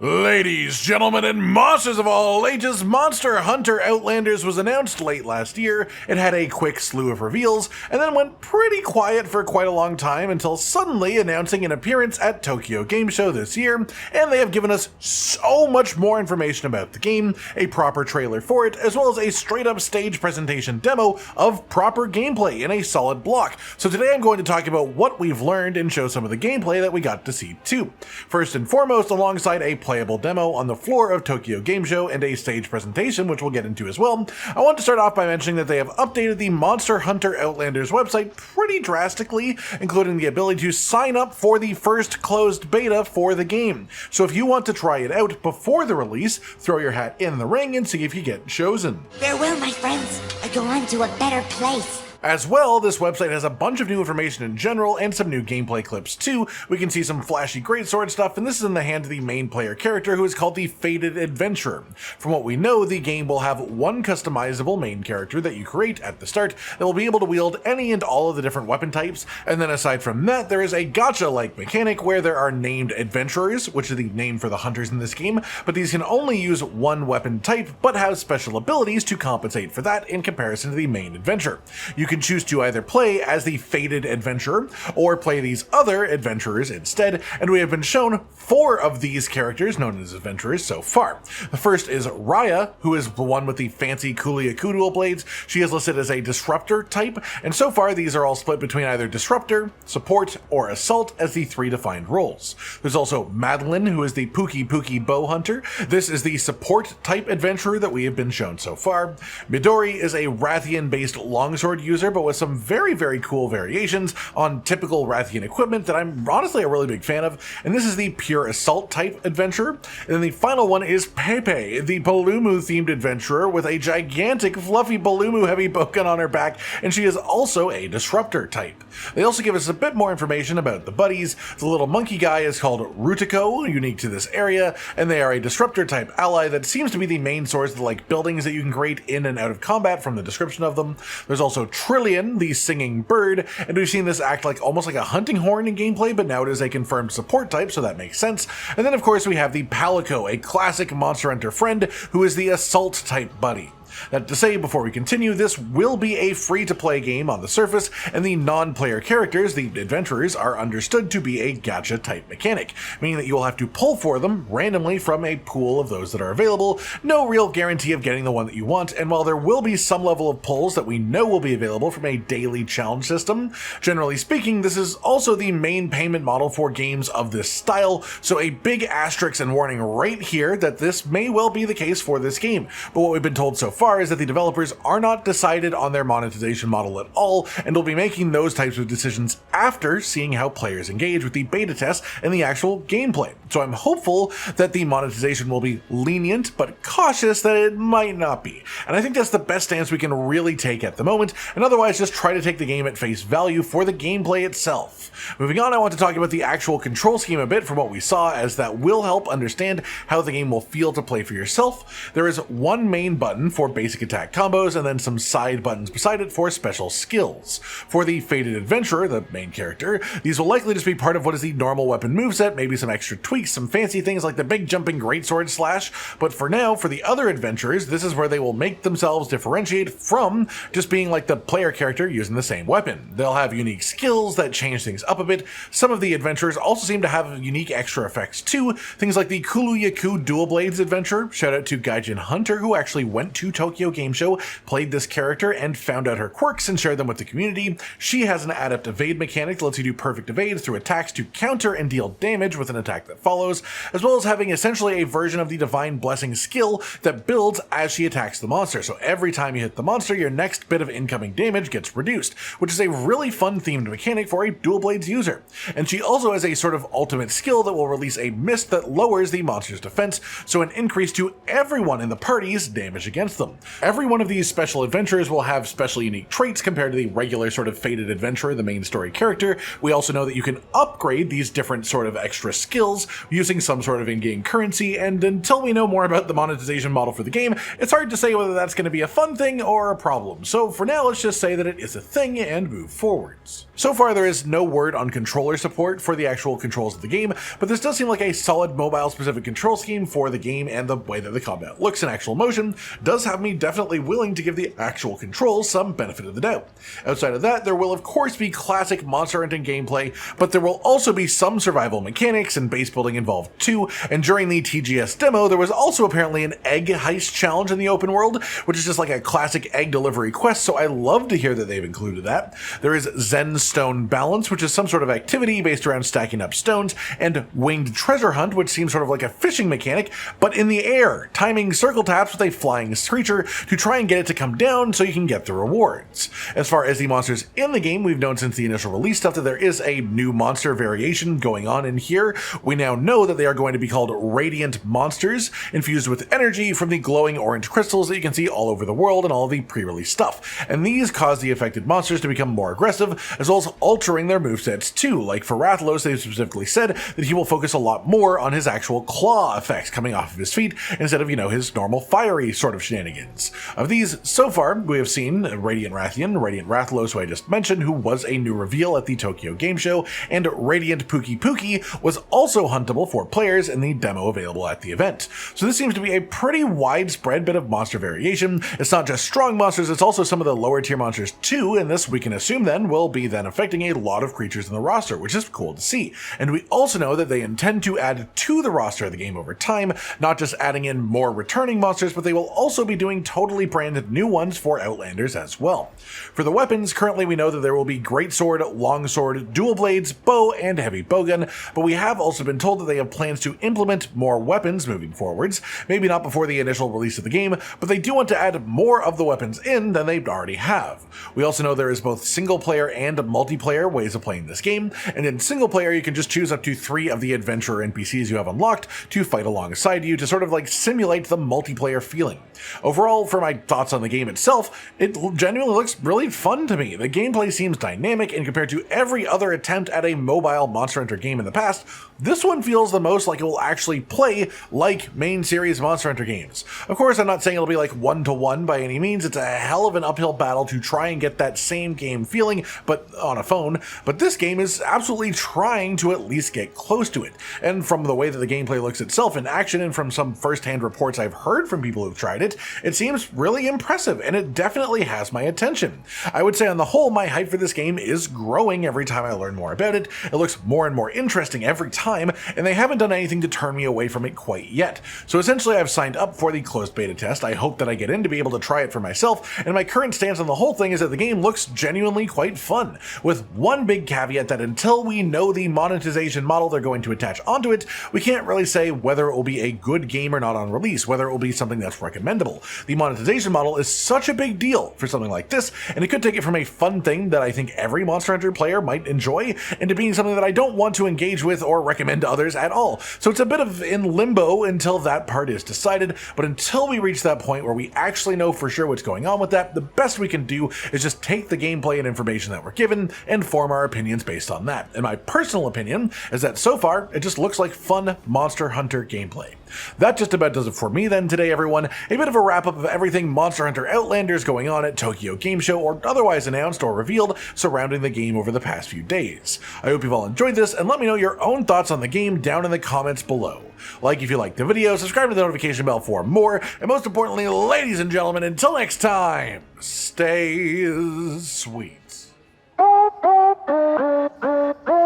Ladies, gentlemen, and monsters of all ages, Monster Hunter Outlanders was announced late last year. It had a quick slew of reveals, and then went pretty quiet for quite a long time until suddenly announcing an appearance at Tokyo Game Show this year, and they have given us so much more information about the game, a proper trailer for it, as well as a straight-up stage presentation demo of proper gameplay in a solid block. So today I'm going to talk about what we've learned and show some of the gameplay that we got to see too. First and foremost, alongside a playable demo on the floor of Tokyo Game Show and a stage presentation, which we'll get into as well, I want to start off by mentioning that they have updated the Monster Hunter Outlanders website pretty drastically, including the ability to sign up for the first closed beta for the game. So if you want to try it out before the release, throw your hat in the ring and see if you get chosen. Farewell, my friends. I go on to a better place. As well, this website has a bunch of new information in general and some new gameplay clips too. We can see some flashy greatsword stuff, and this is in the hand of the main player character, who is called the Fated Adventurer. From what we know, the game will have one customizable main character that you create at the start that will be able to wield any and all of the different weapon types, and then aside from that, there is a gacha-like mechanic where there are named adventurers, which is the name for the hunters in this game, but these can only use one weapon type, but have special abilities to compensate for that in comparison to the main adventure. You can choose to either play as the Fated Adventurer or play these other adventurers instead, and we have been shown 4 of these characters known as adventurers so far. The first is Raya, who is the one with the fancy Kuliaku dual blades. She is listed as a disruptor type, and so far these are all split between either disruptor, support, or assault as the 3 defined roles. There's also Madeline, who is the Pookie bow hunter. This is the support type adventurer that we have been shown so far. Midori is a Rathian based longsword user, but with some very cool variations on typical Rathian equipment that I'm honestly a really big fan of, and this is the pure assault type adventurer. And then the final one is Pepe, the Palumu themed adventurer with a gigantic fluffy Palumu heavy boken on her back, and she is also a disruptor type. They also give us a bit more information about the buddies. The little monkey guy is called Rutiko, unique to this area, and they are a disruptor type ally that seems to be the main source of the buildings that you can create in and out of combat from the description of them. There's also Trillian, the singing bird, and we've seen this act almost like a hunting horn in gameplay, but now it is a confirmed support type, so that makes sense. And then of course we have the Palico, a classic Monster Hunter friend, who is the assault type buddy. That to say, before we continue, this will be a free-to-play game on the surface, and the non-player characters, the adventurers, are understood to be a gacha-type mechanic, meaning that you will have to pull for them randomly from a pool of those that are available. No real guarantee of getting the one that you want, and while there will be some level of pulls that we know will be available from a daily challenge system, generally speaking, this is also the main payment model for games of this style, so a big asterisk and warning right here that this may well be the case for this game. But what we've been told so far is that the developers are not decided on their monetization model at all, and will be making those types of decisions after seeing how players engage with the beta test and the actual gameplay. So I'm hopeful that the monetization will be lenient, but cautious that it might not be. And I think that's the best stance we can really take at the moment, and otherwise just try to take the game at face value for the gameplay itself. Moving on, I want to talk about the actual control scheme a bit from what we saw, as that will help understand how the game will feel to play for yourself. There is one main button for basic attack combos, and then some side buttons beside it for special skills. For the Fated Adventurer, the main character, these will likely just be part of what is the normal weapon moveset, maybe some extra tweaks, some fancy things like the big jumping greatsword slash, but for now, for the other adventurers, this is where they will make themselves differentiate from just being like the player character using the same weapon. They'll have unique skills that change things up a bit. Some of the adventurers also seem to have unique extra effects too, things like the Kuliaku dual blades adventure. Shout out to Gaijin Hunter, who actually went to Tokyo Game Show, played this character, and found out her quirks and shared them with the community. She has an adept evade mechanic that lets you do perfect evade through attacks to counter and deal damage with an attack that follows, as well as having essentially a version of the Divine Blessing skill that builds as she attacks the monster. So every time you hit the monster, your next bit of incoming damage gets reduced, which is a really fun themed mechanic for a dual blades user. And she also has a sort of ultimate skill that will release a mist that lowers the monster's defense, so an increase to everyone in the party's damage against them. awesome. Every one of these special adventures will have special unique traits compared to the regular sort of fated adventurer, the main story character. We also know that you can upgrade these different sort of extra skills using some sort of in-game currency, and until we know more about the monetization model for the game, it's hard to say whether that's going to be a fun thing or a problem. So for now, let's just say that it is a thing and move forwards. So far, there is no word on controller support for the actual controls of the game, but this does seem like a solid mobile-specific control scheme for the game, and the way that the combat looks in actual motion does have me definitely willing to give the actual controls some benefit of the doubt. Outside of that, there will of course be classic monster hunting gameplay, but there will also be some survival mechanics and base building involved too, and during the TGS demo, there was also apparently an egg heist challenge in the open world, which is just like a classic egg delivery quest, so I love to hear that they've included that. There is Zen Stone Balance, which is some sort of activity based around stacking up stones, and Winged Treasure Hunt, which seems sort of like a fishing mechanic, but in the air, timing circle taps with a flying creature to try and get it to come down so you can get the rewards. As far as the monsters in the game, we've known since the initial release stuff that there is a new monster variation going on in here. We now know that they are going to be called Radiant Monsters, infused with energy from the glowing orange crystals that you can see all over the world and all of the pre-release stuff. And these cause the affected monsters to become more aggressive, as well as altering their movesets too. Like for Rathalos, they've specifically said that he will focus a lot more on his actual claw effects coming off of his feet instead of, his normal fiery sort of shenanigans. Of these, so far, we have seen Radiant Rathian, Radiant Rathalos, who I just mentioned, who was a new reveal at the Tokyo Game Show, and Radiant Pookie Pookie was also huntable for players in the demo available at the event. So this seems to be a pretty widespread bit of monster variation. It's not just strong monsters, it's also some of the lower tier monsters too, and this we can assume then will be then affecting a lot of creatures in the roster, which is cool to see. And we also know that they intend to add to the roster of the game over time, not just adding in more returning monsters, but they will also be doing totally branded new ones for Outlanders as well. For the weapons, currently we know that there will be greatsword, longsword, dual blades, bow, and heavy bowgun, but we have also been told that they have plans to implement more weapons moving forwards, maybe not before the initial release of the game, but they do want to add more of the weapons in than they already have. We also know there is both single player and multiplayer ways of playing this game, and in single player you can just choose up to 3 of the adventurer NPCs you have unlocked to fight alongside you to sort of like simulate the multiplayer feeling. Overall, for my thoughts on the game itself, it genuinely looks really fun to me. The gameplay seems dynamic, and compared to every other attempt at a mobile Monster Hunter game in the past, this one feels the most like it will actually play like main series Monster Hunter games. Of course, I'm not saying it'll be like one-to-one by any means. It's a hell of an uphill battle to try and get that same game feeling, but on a phone. But this game is absolutely trying to at least get close to it. And from the way that the gameplay looks itself in action, and from some first-hand reports I've heard from people who've tried it, it seems really impressive, and it definitely has my attention. I would say on the whole, my hype for this game is growing every time I learn more about it. It looks more and more interesting every time, and they haven't done anything to turn me away from it quite yet. So essentially, I've signed up for the closed beta test. I hope that I get in to be able to try it for myself, and my current stance on the whole thing is that the game looks genuinely quite fun, with one big caveat that until we know the monetization model they're going to attach onto it, we can't really say whether it will be a good game or not on release, whether it will be something that's recommendable. The monetization model is such a big deal for something like this, and it could take it from a fun thing that I think every Monster Hunter player might enjoy into being something that I don't want to engage with or recommend to others at all. So it's a bit of in limbo until that part is decided, but until we reach that point where we actually know for sure what's going on with that, the best we can do is just take the gameplay and information that we're given and form our opinions based on that. And my personal opinion is that so far, it just looks like fun Monster Hunter gameplay. That just about does it for me then today, everyone. A bit of a wrap up of everything Monster Hunter Outlanders going on at Tokyo Game Show or otherwise announced or revealed surrounding the game over the past few days. I hope you've all enjoyed this, and let me know your own thoughts on the game down in the comments below. Like if you liked the video, subscribe to the notification bell for more, and most importantly, ladies and gentlemen, until next time, stay sweet.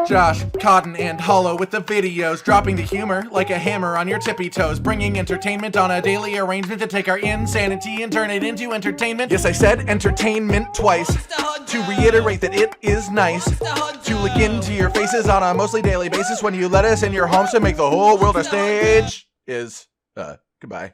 Josh, Cotton, and Hollow with the videos, dropping the humor like a hammer on your tippy toes, bringing entertainment on a daily arrangement to take our insanity and turn it into entertainment. Yes, I said entertainment twice, to reiterate that it is nice to look into your faces on a mostly daily basis when you let us in your homes to make the whole world a stage. Goodbye.